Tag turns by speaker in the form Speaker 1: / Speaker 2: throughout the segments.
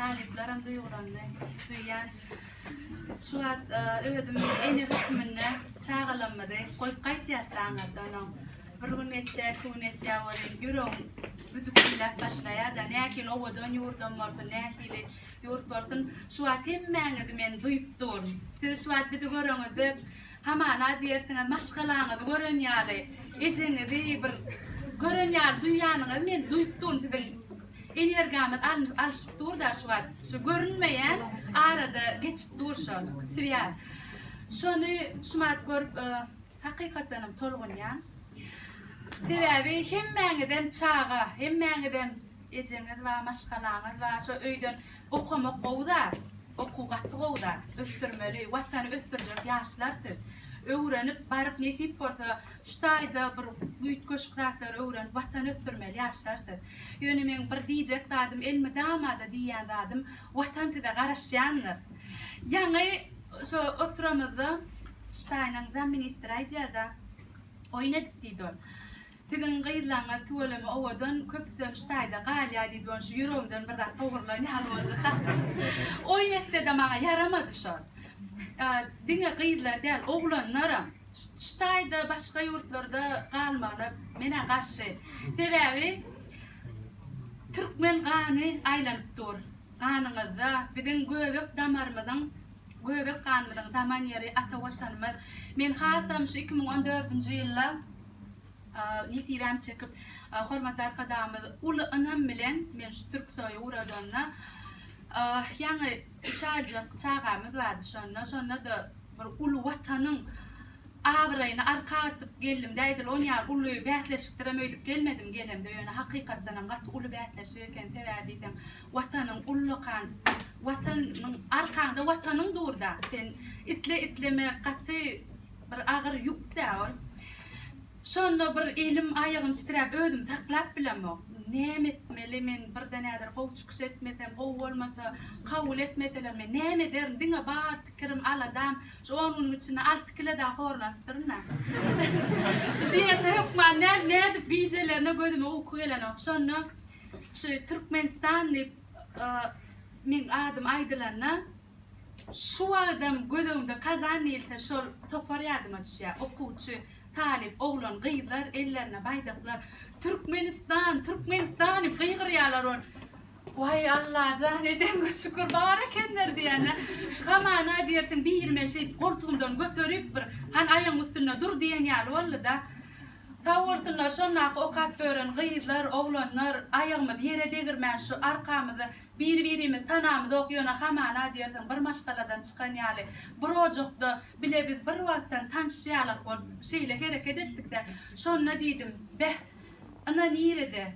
Speaker 1: taliplerim duyan. Şu an ödüm en hükmünne çağılanmadı. Koyup kayıtiyatlarından bir gün geçe varın yürüm bütükler başlaya da ne ki ovadan yurdum vardı ne ki yurt vardı şu an hemen men duyup durun. Şu an bir görüngüdü hemen adiyertine maşgalağını görün yali. Ecenge de bir görün yali duyanını men duyup durun dedin. Energamet alışıp dur da şu an şu görünmeyen arada geçip dursun siviyar. Şunu şumat görüp hakikaten tolgun ya. Devevi hemmengeden çağa, hemmengeden ecenged ve maşgalağın ve şu öyden okumak qoğda, okugat qoğda, öptürmeli, vatan öptürcek yaşlardır. Öğrenip barıp netip orta ştayda bir büyük köşklatlar öğrenip vatan öptürmeli yaşlardır. Yönü men bir diyecek dadım elmi damada diyen dadım vatan tida garaşyandır. Yani şu oturamızda ştaynan zam ministraydı da oynadık diydon. Tidin gıyırlaŋa tuolama owadan köptem ştayda galya diydon şu yürümden bir da toğurlarını halolda da. Oynette de mağa yaramadı şu. Dinge gıyırlar değil, oğlanlara ştayda başka yurtlarda kalmağına mena karşı. Devevi Türkmen gani aylanıp dur. Ganıŋızda bidin göbek damarmadan göbek kanmadan taman yeri ata vatanımız. Men hatam şu 2014. yılla nitivem çekip hormat arkadaşımız ulu anam bilen men şu Türk soyu uğradığına yani çağamız vardı sonra da bir ulu vatanın ağrayını arka atıp geldim deydil on yar uluyu beğetleşiktiremeydik gelmedim gelemde yani hakikaten gat ulu beğetleşirken teverdiydim vatanın ulu kan vatanın arkanda vatanın durda ben itleme katı bir ağır yük da sonra bir elim ayağım titrep ödüm taklap bilem o nem etmeli men bir denedir kov çıkış etmesem kov olmasa kabul etmeseler men nem ederim dine bar fikrim aladam şu onun içine alt kile da horlattırna şu diyete yok ma ne edip giycelerine gördüm okuyalana sonra şu Türkmenistan men adım aydılarına şu adam gördüğümde kazan ilte şol topar yardım açıyor okuçu talip oğlan gıyırlar ellerine baydaklar Türkmenistan gıyıryalar on vay Allah caneden şükür barakenler diyene şu hamana diyertin bir 20 şey koltuğundan götürüp bir han ayağın üstüne dur diyen yer oldu da tavırtınlar sonra o kapörün gıyırlar oğlanlar ayağımı yere değirmen şu arkamızda birimiz tanamızda okuyana hamana diyertin bir maşgaladan çıkan yali bir ocakta bile biz bir vaktan tanışyalak ol şeyle hareket ettik de sonra dedim ana nirede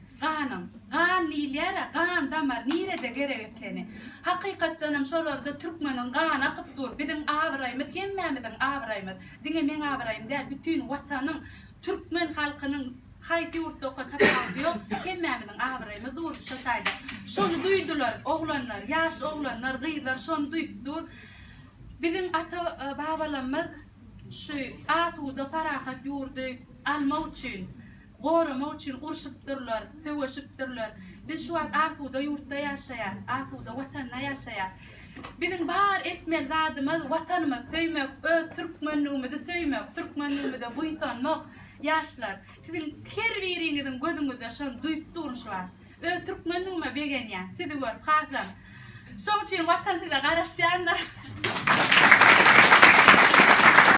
Speaker 1: gan nilere gan damar nirede gerekeni hakikaten şolarda Türkmenin gan akıp dur bizim avrayımız hemmemizin avrayımız dine men avrayım değil bütün vatanın Türkmen halkının haydi yurtta o kadar diyor hemmemizin avrayımız dur şotayda şonu duydular oğlanlar yaş oğlanlar gıylar şonu duydur bizim ata babalarımız şu atuda parahat yurdu alma için gorama için urşıptırlar feveşiptırlar biz şu an atuda yurtta yaşayan atuda vatanla yaşayan bizim bar etmel dadımız vatanımız söymek Türkmenliğimizi söymek Türkmenliğimizi buytanmak yaşlar sizin her birinizin gözünüzde şunu duyup durun şu an Türkmenliğime begen ya sizi gör katlan son için vatan size karışyanlar